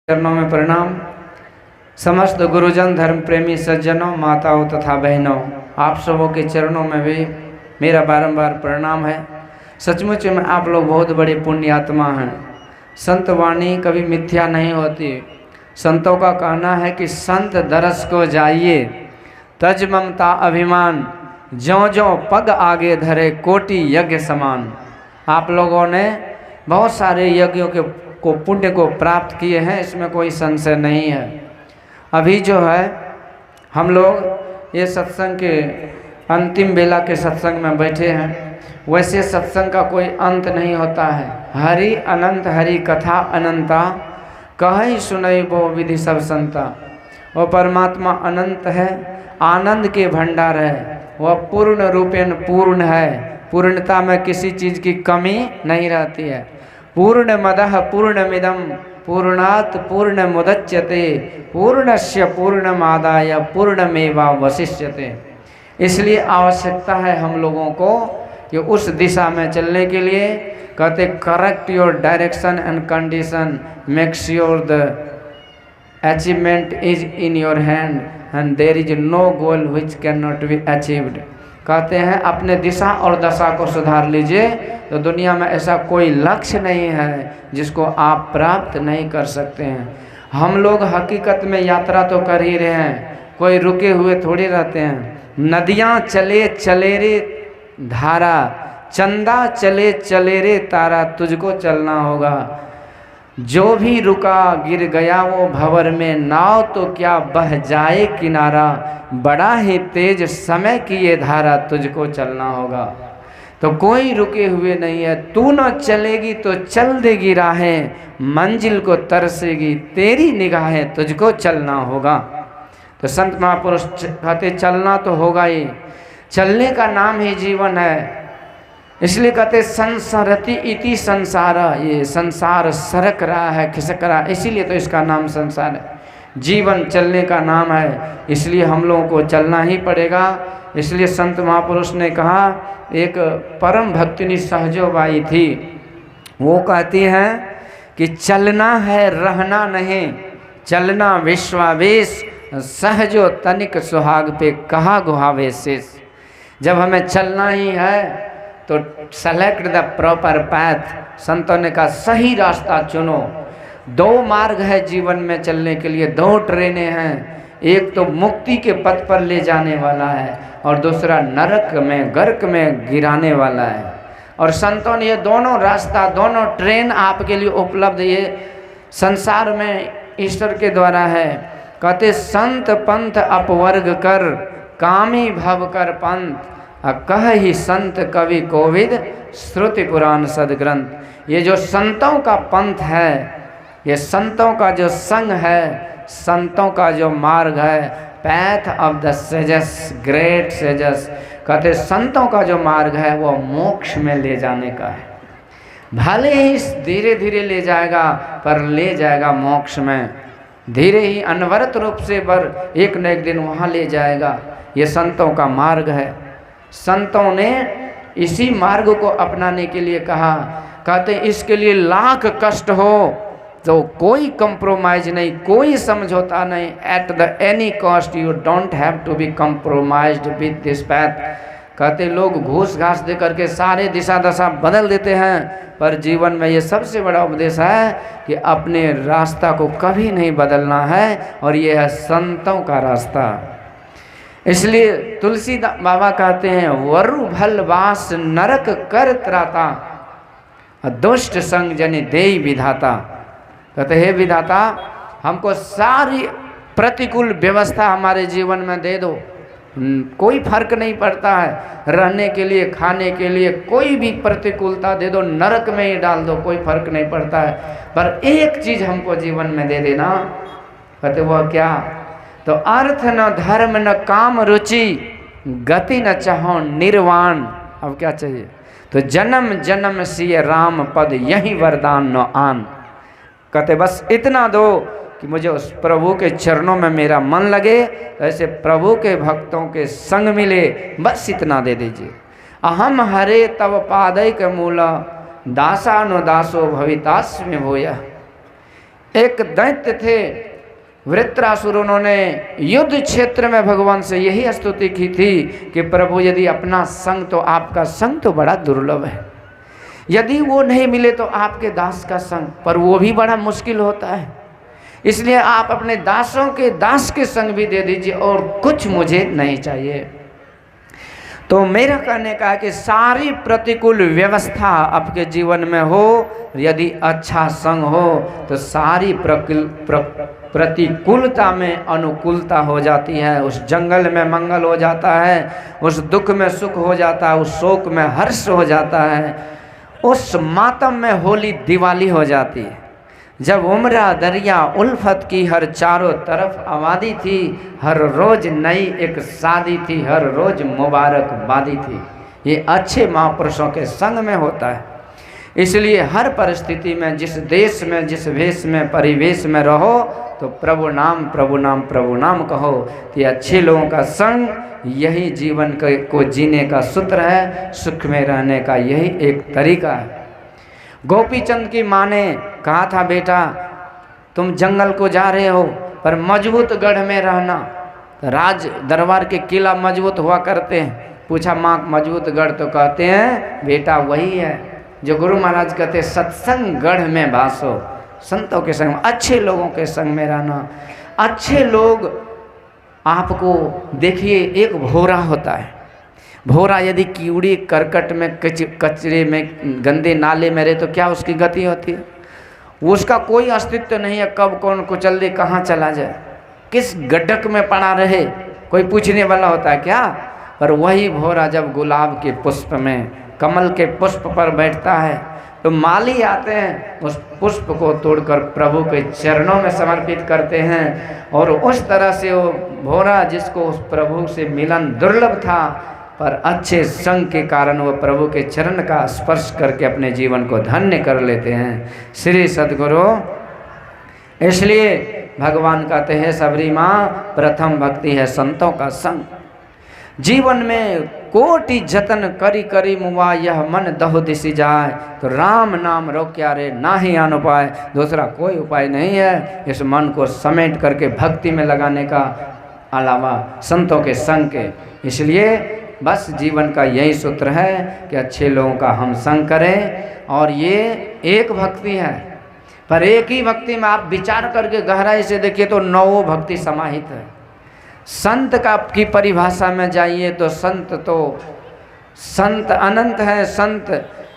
चरणों में प्रणाम। समस्त गुरुजन, धर्म प्रेमी सज्जनों, माताओं तथा बहनों, आप सबों के चरणों में भी मेरा बारंबार प्रणाम है। सचमुच में आप लोग बहुत बड़े पुण्यात्मा हैं। संत वाणी कभी मिथ्या नहीं होती। संतों का कहना है कि संत दरस को जाइए, तज ममता अभिमान, ज्यों ज्यों पग आगे धरे कोटि यज्ञ समान। आप लोगों ने बहुत सारे यज्ञों के पुण्य को प्राप्त किए हैं, इसमें कोई संशय नहीं है। अभी जो है हम लोग ये सत्संग के अंतिम बेला के सत्संग में बैठे हैं। वैसे सत्संग का कोई अंत नहीं होता है। हरि अनंत हरि कथा अनंता, कहि सुनई वो विधि सब संता। वो परमात्मा अनंत है, आनंद के भंडार है, वह पूर्ण रूपेण पूर्ण है। पूर्णता में किसी चीज़ की कमी नहीं रहती है। पूर्णमदः पूर्णमिदं पूर्णात् पूर्णमुदच्यते पूर्णस्य पूर्णमादाय पूर्णमेवावशिष्यते। इसलिए आवश्यकता है हम लोगों को कि उस दिशा में चलने के लिए कहते correct your direction and condition, make sure the achievement is in your hand and there is no goal which can not be achieved. कहते हैं अपने दिशा और दशा को सुधार लीजिए तो दुनिया में ऐसा कोई लक्ष्य नहीं है जिसको आप प्राप्त नहीं कर सकते हैं। हम लोग हकीकत में यात्रा तो कर ही रहे हैं, कोई रुके हुए थोड़ी रहते हैं। नदियाँ चले चले रे धारा, चंदा चले चले रे तारा, तुझको चलना होगा। जो भी रुका गिर गया वो भंवर में, नाव तो क्या बह जाए किनारा। बड़ा ही तेज समय की ये धारा, तुझको चलना होगा। तो कोई रुके हुए नहीं है। तू न चलेगी तो चल देगी राहें, मंजिल को तरसेगी तेरी निगाहें, तुझको चलना होगा। तो संत महापुरुष कहते चलना तो होगा ही, चलने का नाम ही जीवन है। इसलिए कहते संसरति इति संसार, ये संसार सरक रहा है, खिसक रहा है, इसीलिए तो इसका नाम संसार है। जीवन चलने का नाम है, इसलिए हम लोगों को चलना ही पड़ेगा। इसलिए संत महापुरुष ने कहा, एक परम भक्तिनी सहजोबाई थी, वो कहती हैं कि चलना है रहना नहीं, चलना विश्वावेश, सहजो तनिक सुहाग पे कहा गुहावे शेष। जब हमें चलना ही है तो सेलेक्ट द प्रॉपर पैथ। संतों ने कहा सही रास्ता चुनो। दो मार्ग है जीवन में चलने के लिए, दो ट्रेनें हैं। एक तो मुक्ति के पथ पर ले जाने वाला है और दूसरा नरक में गर्क में गिराने वाला है। और संतों ने ये दोनों रास्ता, दोनों ट्रेन आपके लिए उपलब्ध ये संसार में ईश्वर के द्वारा है। कहते संत पंथ अपवर्ग कर, कामी भव कर पंथ, कह ही संत कवि कोविद, श्रुति पुराण सदग्रंथ। ये जो संतों का पंथ है, ये संतों का जो संग है, संतों का जो मार्ग है, path of the sages, great sages. कहते संतों का जो मार्ग है वो मोक्ष में ले जाने का है। भले ही धीरे धीरे ले जाएगा पर ले जाएगा मोक्ष में, धीरे ही अनवरत रूप से, पर एक न एक दिन वहाँ ले जाएगा। ये संतों का मार्ग है। संतों ने इसी मार्ग को अपनाने के लिए कहा। कहते इसके लिए लाख कष्ट हो तो कोई कंप्रोमाइज नहीं, कोई समझौता नहीं। At the any cost you don't have to be compromised with this path. कहते लोग घूस घास दे करके सारे दिशा दशा बदल देते हैं, पर जीवन में ये सबसे बड़ा उपदेश है कि अपने रास्ता को कभी नहीं बदलना है, और ये है संतों का रास्ता। इसलिए तुलसी बाबा कहते हैं वरु भल वास नरक कर त्राता, दुष्ट संग जनि देई विधाता। कहते हे विधाता, हमको सारी प्रतिकूल व्यवस्था हमारे जीवन में दे दो, कोई फर्क नहीं पड़ता है। रहने के लिए, खाने के लिए कोई भी प्रतिकूलता दे दो, नरक में ही डाल दो, कोई फर्क नहीं पड़ता है, पर एक चीज़ हमको जीवन में दे देना। कहते वह क्या? तो अर्थ न धर्म न काम रुचि, गति न चाहो निर्वाण। अब क्या चाहिए? तो जन्म जन्म सिय राम पद, यही वरदान न आन। कहते बस इतना दो कि मुझे उस प्रभु के चरणों में मेरा मन लगे, ऐसे प्रभु के भक्तों के संग मिले, बस इतना दे दीजिए। अहम हरे तव पादय के मूला, दासानुदासो भवितास्मि भूयः। एक दैत्य थे वृत्रासुर, उन्होंने युद्ध क्षेत्र में भगवान से यही स्तुति की थी कि प्रभु यदि अपना संग तो आपका संग तो बड़ा दुर्लभ है, यदि वो नहीं मिले तो आपके दास का संग, पर वो भी बड़ा मुश्किल होता है, इसलिए आप अपने दासों के दास के संग भी दे दीजिए और कुछ मुझे नहीं चाहिए। तो मेरा कहने का है कि सारी प्रतिकूल व्यवस्था आपके जीवन में हो, यदि अच्छा संग हो तो सारी प्रतिकूलता में अनुकूलता हो जाती है। उस जंगल में मंगल हो जाता है, उस दुख में सुख हो जाता है, उस शोक में हर्ष हो जाता है, उस मातम में होली दिवाली हो जाती है। जब उम्रा दरिया उल्फत की हर चारों तरफ आबादी थी, हर रोज नई एक शादी थी, हर रोज मुबारकबादी थी। ये अच्छे महापुरुषों के संग में होता है। इसलिए हर परिस्थिति में, जिस देश में, जिस वेश में, परिवेश में रहो तो प्रभु नाम प्रभु नाम प्रभु नाम कहो। तो ये अच्छे लोगों का संग यही जीवन को जीने का सूत्र है, सुख में रहने का यही एक तरीका है। गोपीचंद की माँ ने कहा था, बेटा तुम जंगल को जा रहे हो पर मजबूत गढ़ में रहना। राज दरबार के किला मजबूत हुआ करते हैं। पूछा माँ मजबूत गढ़, तो कहते हैं बेटा वही है जो गुरु महाराज कहते सत्संग गढ़ में भासो, संतों के संग, अच्छे लोगों के संग में रहना। अच्छे लोग आपको देखिए, एक भोरा होता है, भोरा यदि कीड़ी करकट में कचरे में गंदे नाले में रहे तो क्या उसकी गति होती है? उसका कोई अस्तित्व नहीं है, कब कौन कुचल दे, कहाँ चला जाए, किस गड्ढक में पड़ा रहे, कोई पूछने वाला होता है क्या? पर वही भोरा जब गुलाब के पुष्प में, कमल के पुष्प पर बैठता है तो माली आते हैं, उस पुष्प को तोड़कर प्रभु के चरणों में समर्पित करते हैं। और उस तरह से वो भोरा, जिसको उस प्रभु से मिलन दुर्लभ था, पर अच्छे संग के कारण वो प्रभु के चरण का स्पर्श करके अपने जीवन को धन्य कर लेते हैं। श्री सद्गुरु। इसलिए भगवान कहते हैं, सबरी माँ प्रथम भक्ति है संतों का संग। जीवन में कोटि जतन करी करी मुआ, यह मन दहो दिशि जाए। तो राम नाम रोक्या रे ना ही आन उपाय, दूसरा कोई उपाय नहीं है इस मन को समेट करके भक्ति में लगाने का अलावा संतों के संग के। इसलिए बस जीवन का यही सूत्र है कि अच्छे लोगों का हम संग करें। और ये एक भक्ति है, पर एक ही भक्ति में आप विचार करके गहराई से देखिए तो 9 भक्ति समाहित है। संत का की परिभाषा में जाइए तो संत अनंत है, संत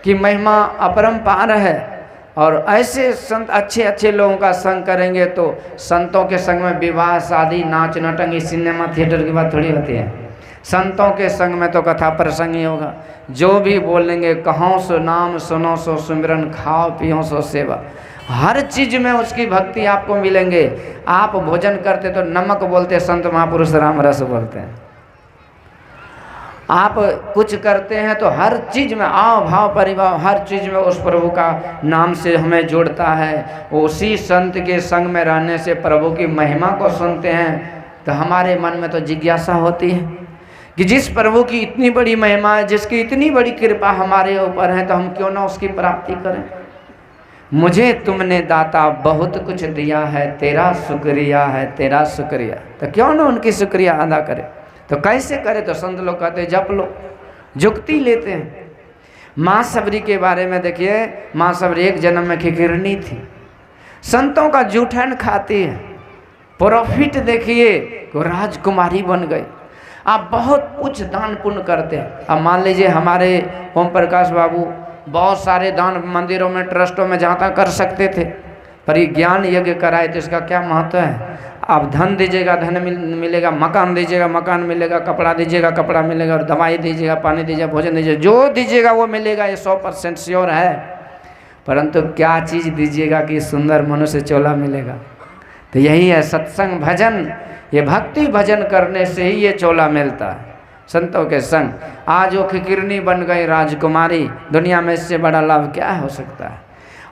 की महिमा अपरंपार है। और ऐसे संत अच्छे अच्छे लोगों का संग करेंगे तो संतों के संग में विवाह, शादी, नाच, नटंगी, सिनेमा, थिएटर की बात थोड़ी होती है। संतों के संग में तो कथा प्रसंग ही होगा। जो भी बोलेंगे, कहो सो नाम, सुनो सो सिमरन, खाओ पियो सो सेवा, हर चीज में उसकी भक्ति आपको मिलेंगे। आप भोजन करते तो नमक बोलते, संत महापुरुष राम रस बोलते हैं। आप कुछ करते हैं तो हर चीज में आओ भाव परिभाव, हर चीज में उस प्रभु का नाम से हमें जोड़ता है। उसी संत के संग में रहने से प्रभु की महिमा को सुनते हैं तो हमारे मन में तो जिज्ञासा होती है कि जिस प्रभु की इतनी बड़ी महिमा है, जिसकी इतनी बड़ी कृपा हमारे ऊपर है, तो हम क्यों ना उसकी प्राप्ति करें। मुझे तुमने दाता बहुत कुछ दिया है, तेरा शुक्रिया है, तेरा शुक्रिया। तो क्यों ना उनकी शुक्रिया अदा करें। तो कैसे करें? तो संत लोग कहते जप लो, जुक्ति लेते हैं। माँ सबरी के बारे में देखिए, माँ सबरी एक जन्म में खिखिरनी थी, संतों का जूठन खाती है, प्रॉफिट देखिए तो राजकुमारी बन गई। आप बहुत कुछ दान पुण्य करते हैं। अब मान लीजिए हमारे ओम प्रकाश बाबू बहुत सारे दान मंदिरों में, ट्रस्टों में जहाँ तक कर सकते थे, पर ये ज्ञान यज्ञ कराए तो इसका क्या महत्व है? आप धन दीजिएगा, धन मिलेगा, मकान दीजिएगा, मकान मिलेगा, कपड़ा दीजिएगा, कपड़ा मिलेगा, और दवाई दीजिएगा, पानी दीजिएगा, भोजन दीजिएगा, जो दीजिएगा वो मिलेगा, ये 100% श्योर है। परंतु क्या चीज़ दीजिएगा कि सुंदर मनुष्य चोला मिलेगा? तो यही है सत्संग भजन। ये भक्ति भजन करने से ही ये चोला मिलता है, संतों के संग। आज वो खिकिरनी बन गई राजकुमारी, दुनिया में इससे बड़ा लाभ क्या हो सकता है?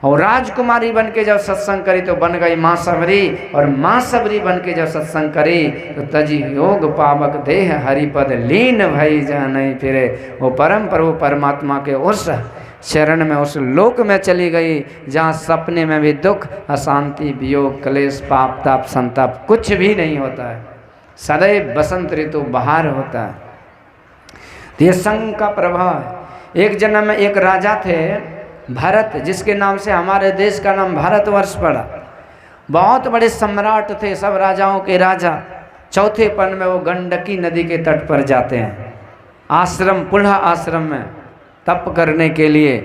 और राजकुमारी बन के जब सत्संग करी तो बन गई माँ सबरी, और माँ सबरी बन के जब सत्संग करी तो तजी योग पावक देह हरिपद लीन भई जा नहीं फिरे। वो परम प्रभु परमात्मा के उस चरण में, उस लोक में चली गई जहाँ सपने में भी दुख, अशांति, वियोग, क्लेश, पाप, ताप, संताप कुछ भी नहीं होता है। सदैव बसंत ऋतु बहार होता है। तो ये संग का प्रभाव है। एक जन्म में एक राजा थे भरत, जिसके नाम से हमारे देश का नाम भारतवर्ष पड़ा। बहुत बड़े सम्राट थे, सब राजाओं के राजा। चौथे पन में वो गंडकी नदी के तट पर जाते हैं, आश्रम, पुनः आश्रम में तप करने के लिए।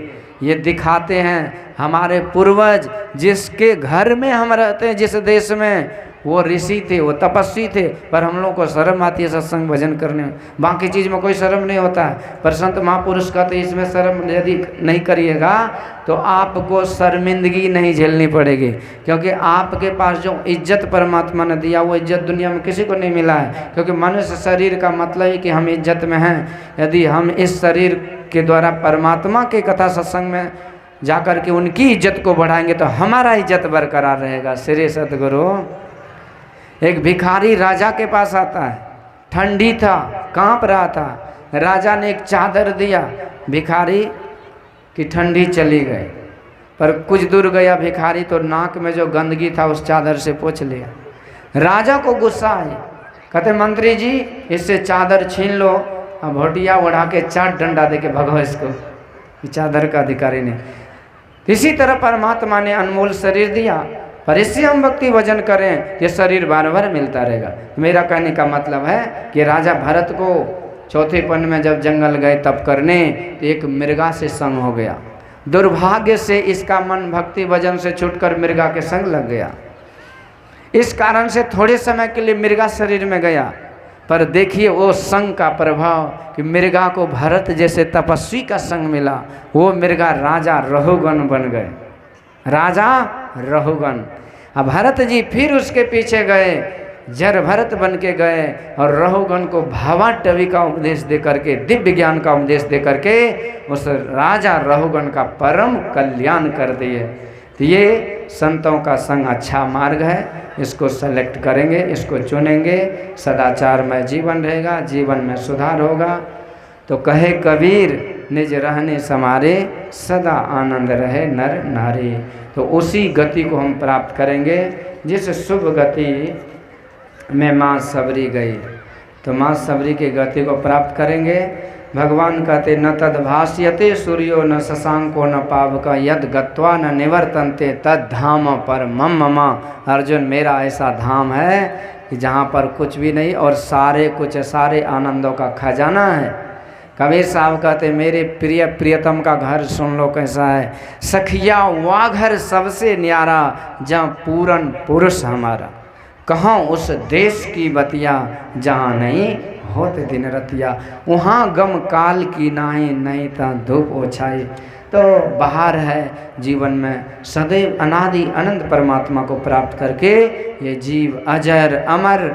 ये दिखाते हैं हमारे पूर्वज जिसके घर में हम रहते हैं, जिस देश में, वो ऋषि थे, वो तपस्वी थे। पर हम लोग को शर्म आती है सत्संग भजन करने में। बाकी चीज़ में कोई शर्म नहीं होता है, पर संत महापुरुष का तो इसमें शर्म यदि नहीं करिएगा तो आपको शर्मिंदगी नहीं झेलनी पड़ेगी। क्योंकि आपके पास जो इज्जत परमात्मा ने दिया, वो इज्जत दुनिया में किसी को नहीं मिला है। क्योंकि मनुष्य शरीर का मतलब ही कि हम इज्जत में हैं। यदि हम इस शरीर के द्वारा परमात्मा के कथा सत्संग में जाकर के उनकी इज्जत को बढ़ाएंगे तो हमारा इज्जत बरकरार रहेगा। श्री सतगुरु। एक भिखारी राजा के पास आता है, ठंडी था, कांप रहा था। राजा ने एक चादर दिया, भिखारी की ठंडी चली गई। पर कुछ दूर गया भिखारी तो नाक में जो गंदगी था उस चादर से पोंछ लिया। राजा को गुस्सा आई, कहते मंत्री जी इससे चादर छीन लो, अब भोटिया उड़ा के 4 डंडा दे के भगो इसको, चादर का अधिकारी ने। इसी तरह परमात्मा ने अनमोल शरीर दिया, पर इससे हम भक्ति भजन करें, ये शरीर बार बार मिलता रहेगा। मेरा कहने का मतलब है कि राजा भरत को चौथे पन में जब जंगल गए तप करने तो एक मृगा से संग हो गया। दुर्भाग्य से इसका मन भक्ति भजन से छूटकर मृगा के संग लग गया। इस कारण से थोड़े समय के लिए मृगा शरीर में गया। पर देखिए वो संग का प्रभाव कि मृगा को भरत जैसे तपस्वी का संग मिला। वो मृगा राजा रहुगण बन गए, राजा रहुगण। अब भरत जी फिर उसके पीछे गए, जर भरत बन के गए और रहुगण को भावाटवी का उपदेश दे करके, दिव्य ज्ञान का उपदेश दे करके उस राजा रहुगण का परम कल्याण कर दिए। तो ये संतों का संग अच्छा मार्ग है, इसको सेलेक्ट करेंगे, इसको चुनेंगे, सदाचारमय जीवन रहेगा, जीवन में सुधार होगा। तो कहे कबीर निज रहने समारे, सदा आनंद रहे नर नारी। तो उसी गति को हम प्राप्त करेंगे जिस शुभ गति में माँ सबरी गई। तो माँ सबरी की गति को प्राप्त करेंगे। भगवान कहते न तद भाष्यते सूर्यो न शशांको न पावक, यद गत्वा न निवर्तन्ते तद धाम पर मम ममा। अर्जुन मेरा ऐसा धाम है कि जहाँ पर कुछ भी नहीं और सारे कुछ, सारे आनंदों का खजाना है। कबीर साहब कहते मेरे प्रिय प्रियतम का घर सुन लो कैसा है, सखिया वा घर सबसे न्यारा, जहाँ पूरन पुरुष हमारा। कहाँ उस देश की बतिया जहाँ नहीं होते दिन रतिया, वहाँ गम काल की नाई नहीं ता धूप ओछाई। तो बाहर है जीवन में सदैव अनादि अनंत परमात्मा को प्राप्त करके ये जीव अजर अमर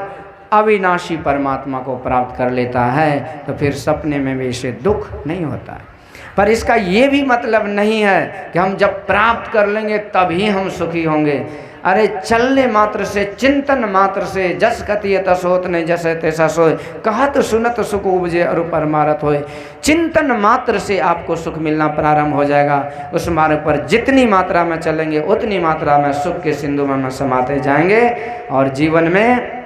अविनाशी परमात्मा को प्राप्त कर लेता है। तो फिर सपने में भी इसे दुख नहीं होता है। पर इसका ये भी मतलब नहीं है कि हम जब प्राप्त कर लेंगे तभी हम सुखी होंगे। अरे चलने मात्र से, चिंतन मात्र से, जस कतिय तस होत नहीं जैसे तैसा सोए, कहत सुनत सुख उपजे और परमारथ होए। चिंतन मात्र से आपको सुख मिलना प्रारंभ हो जाएगा। उस मार्ग पर जितनी मात्रा में चलेंगे उतनी मात्रा में सुख के सिंधु में समाते जाएंगे। और जीवन में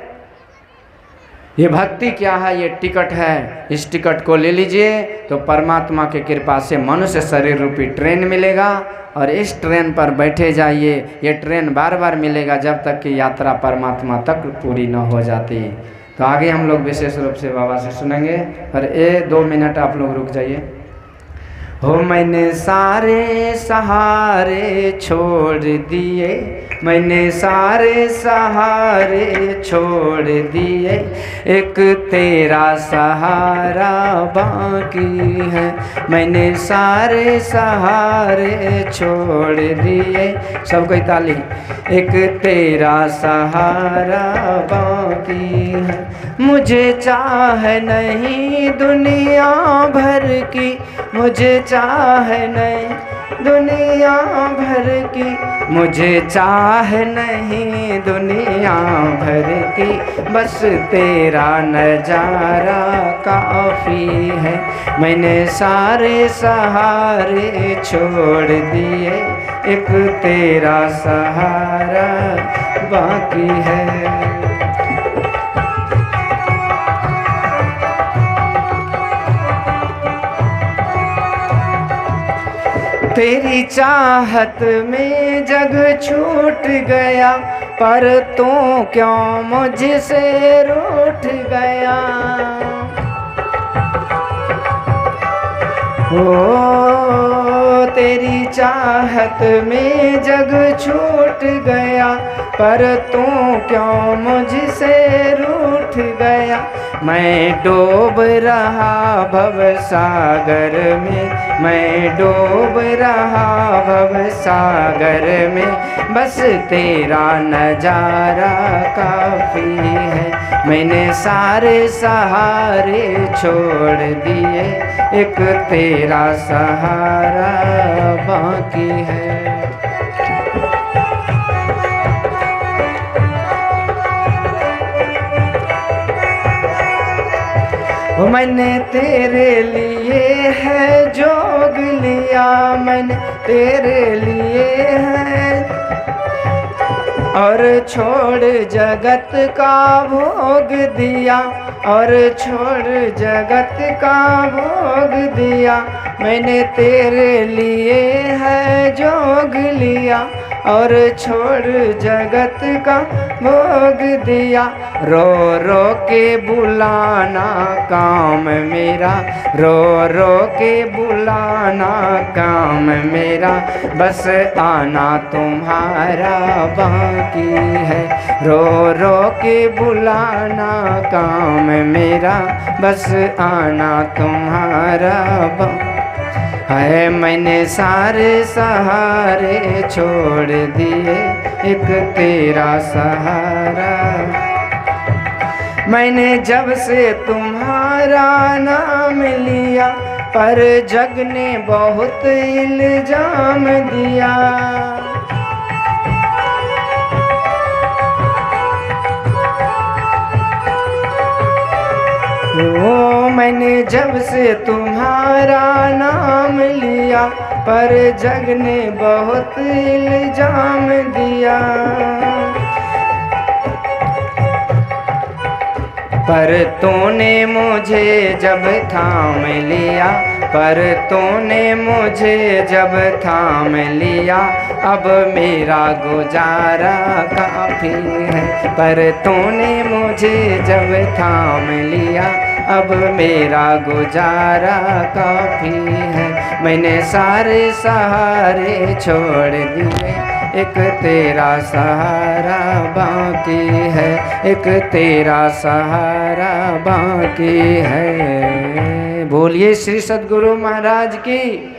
ये भक्ति क्या है, ये टिकट है, इस टिकट को ले लीजिए तो परमात्मा की कृपा से मनुष्य शरीर रूपी ट्रेन मिलेगा और इस ट्रेन पर बैठे जाइए। ये ट्रेन बार बार मिलेगा जब तक कि यात्रा परमात्मा तक पूरी न हो जाती। तो आगे हम लोग विशेष रूप से बाबा से सुनेंगे। पर 2 मिनट आप लोग रुक जाइए। हो मैंने सारे सहारे छोड़ दिए, मैंने सारे सहारे छोड़ दिए, एक तेरा सहारा बाकी है। मैंने सारे सहारे छोड़ दिए, सब कोई ताली। एक तेरा सहारा बाकी है, मुझे चाह नहीं दुनिया भर की, मुझे चाह नहीं दुनिया भर की, मुझे चाह नहीं दुनिया भर की, बस तेरा नजारा काफ़ी है। मैंने सारे सहारे छोड़ दिए, एक तेरा सहारा बाकी है। तेरी चाहत में जग छूट गया, पर तू क्यों मुझसे रूठ गया। ओ तेरी चाहत में जग छूट गया, पर तू क्यों मुझसे रूठ गया। मैं डूब रहा भव सागर में, मैं डूब रहा भव सागर में, बस तेरा नजारा काफ़ी है। मैंने सारे सहारे छोड़ दिए, एक तेरा सहारा बाकी है। मैंने तेरे लिए है जोग लिया, मैंने तेरे लिए है, और छोड़ जगत का भोग दिया, और छोड़ जगत का भोग दिया। मैंने तेरे लिए है जोग लिया, और छोड़ जगत का भोग दिया। रो रो के बुलाना काम मेरा, रो रो के बुलाना काम मेरा, बस आना तुम्हारा बाकी है। रो रो के बुलाना काम मेरा, बस आना तुम्हारा है। मैंने सारे सहारे छोड़ दिए, एक तेरा सहारा। मैंने जब से तुम्हारा नाम लिया, पर जग ने बहुत इल्जाम दिया। ओ मैंने जब से तुम्हारा नाम लिया, पर जग ने बहुत इल्जाम दिया। पर तूने मुझे जब थाम लिया, पर तूने मुझे जब थाम लिया, अब मेरा गुजारा काफ़ी है। पर तूने मुझे जब थाम लिया, अब मेरा गुजारा काफ़ी है। मैंने सारे सहारे छोड़ दिए, एक तेरा सहारा बाकी है, एक तेरा सहारा बाकी है। बोलिए श्री सद्गुरु महाराज की।